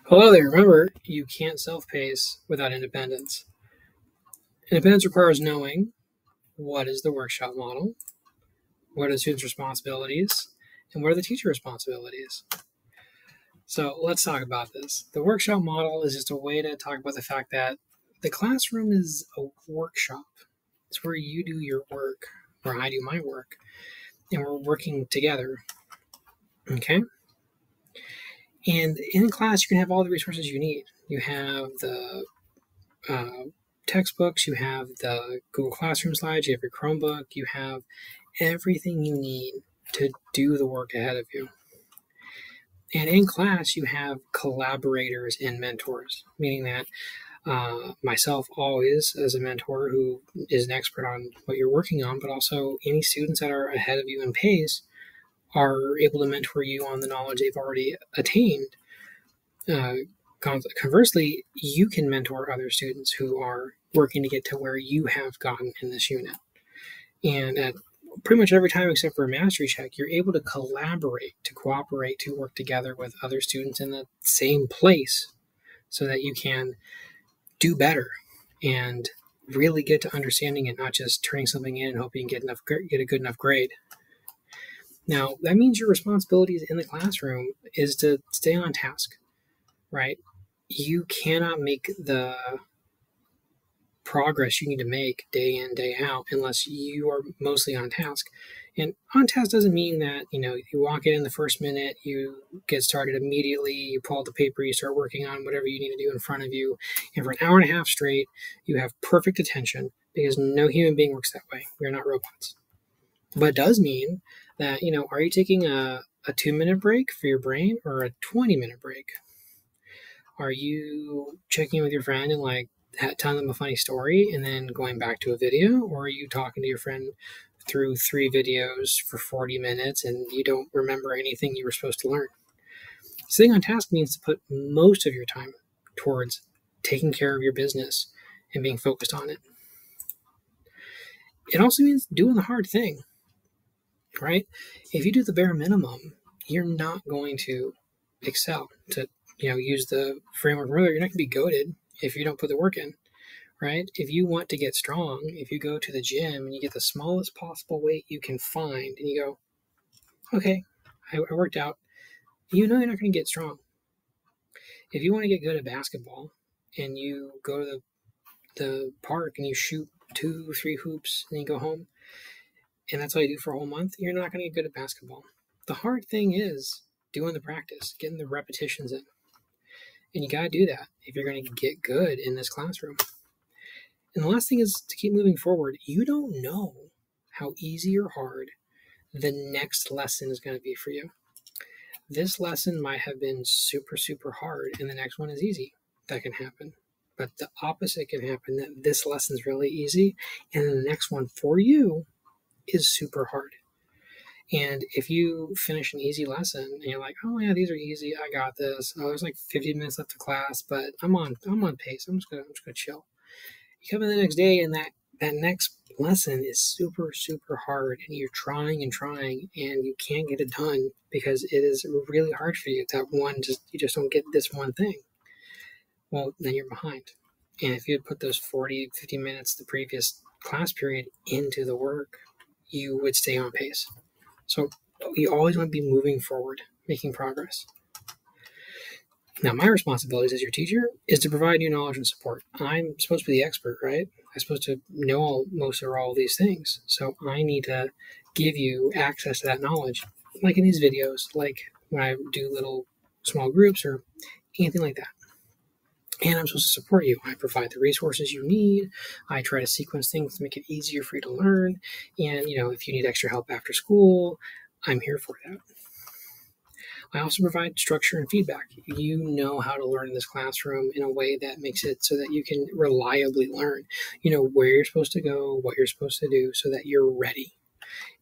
Hello there. Remember, you can't self-pace without independence. Independence requires knowing what is the workshop model, what are the students' responsibilities, and what are the teacher responsibilities. So let's talk about this. The workshop model is just a way to talk about the fact that the classroom is a workshop. It's where you do your work, where I do my work, and we're working together. Okay? And in class, you can have all the resources you need. You have the textbooks, you have the Google Classroom slides, you have your Chromebook, you have everything you need to do the work ahead of you. And in class, you have collaborators and mentors, meaning that myself always as a mentor who is an expert on what you're working on, but also any students that are ahead of you in pace are able to mentor you on the knowledge they've already attained. Conversely, you can mentor other students who are working to get to where you have gotten in this unit. And at pretty much every time except for a mastery check, you're able to collaborate, to cooperate, to work together with other students in the same place so that you can do better and really get to understanding it, not just turning something in and hoping you get a good enough grade. Now, that means your responsibilities in the classroom is to stay on task, right? You cannot make the progress you need to make day in, day out, unless you are mostly on task. And on task doesn't mean that, you walk in the first minute, you get started immediately, you pull out the paper, you start working on whatever you need to do in front of you. And for an hour and a half straight, you have perfect attention because no human being works that way. We are not robots. But it does mean that, are you taking a 2-minute break for your brain or a 20-minute break? Are you checking in with your friend and telling them a funny story and then going back to a video? Or are you talking to your friend through 3 videos for 40 minutes and you don't remember anything you were supposed to learn? Staying on task means to put most of your time towards taking care of your business and being focused on it. It also means doing the hard thing, right? If you do the bare minimum, you're not going to excel. To use the framework earlier, you're not going to be goated if you don't put the work in, right? If you want to get strong, if you go to the gym and you get the smallest possible weight you can find and you go, okay, I worked out, you're not going to get strong. If you want to get good at basketball and you go to the park and you shoot 2-3 hoops and you go home and that's all you do for a whole month, you're not going to get good at basketball. The hard thing is doing the practice, getting the repetitions in. And you got to do that if you're going to get good in this classroom. And the last thing is to keep moving forward. You don't know how easy or hard the next lesson is going to be for you. This lesson might have been super, super hard, and the next one is easy. That can happen. But the opposite can happen, that this lesson is really easy, and then the next one for you is super hard. And if you finish an easy lesson and you're like, oh yeah, these are easy, I got this. Oh, there's 15 minutes left of class, but I'm on pace. I'm just gonna chill. You come in the next day and that next lesson is super, super hard, and you're trying and you can't get it done because it is really hard for you. You just don't get this one thing. Well, then you're behind. And if you had put those 40, 50 minutes the previous class period into the work, you would stay on pace. So you always want to be moving forward, making progress. Now, my responsibilities as your teacher is to provide you knowledge and support. I'm supposed to be the expert, right? I'm supposed to know most or all of these things. So I need to give you access to that knowledge, like in these videos, like when I do little small groups or anything like that. And I'm supposed to support you. I provide the resources you need. I try to sequence things to make it easier for you to learn. And, if you need extra help after school, I'm here for that. I also provide structure and feedback. You know how to learn in this classroom in a way that makes it so that you can reliably learn. You know where you're supposed to go, what you're supposed to do so that you're ready.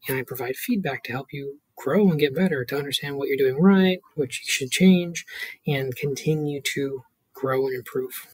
And I provide feedback to help you grow and get better, to understand what you're doing right, what you should change, and continue to grow and improve.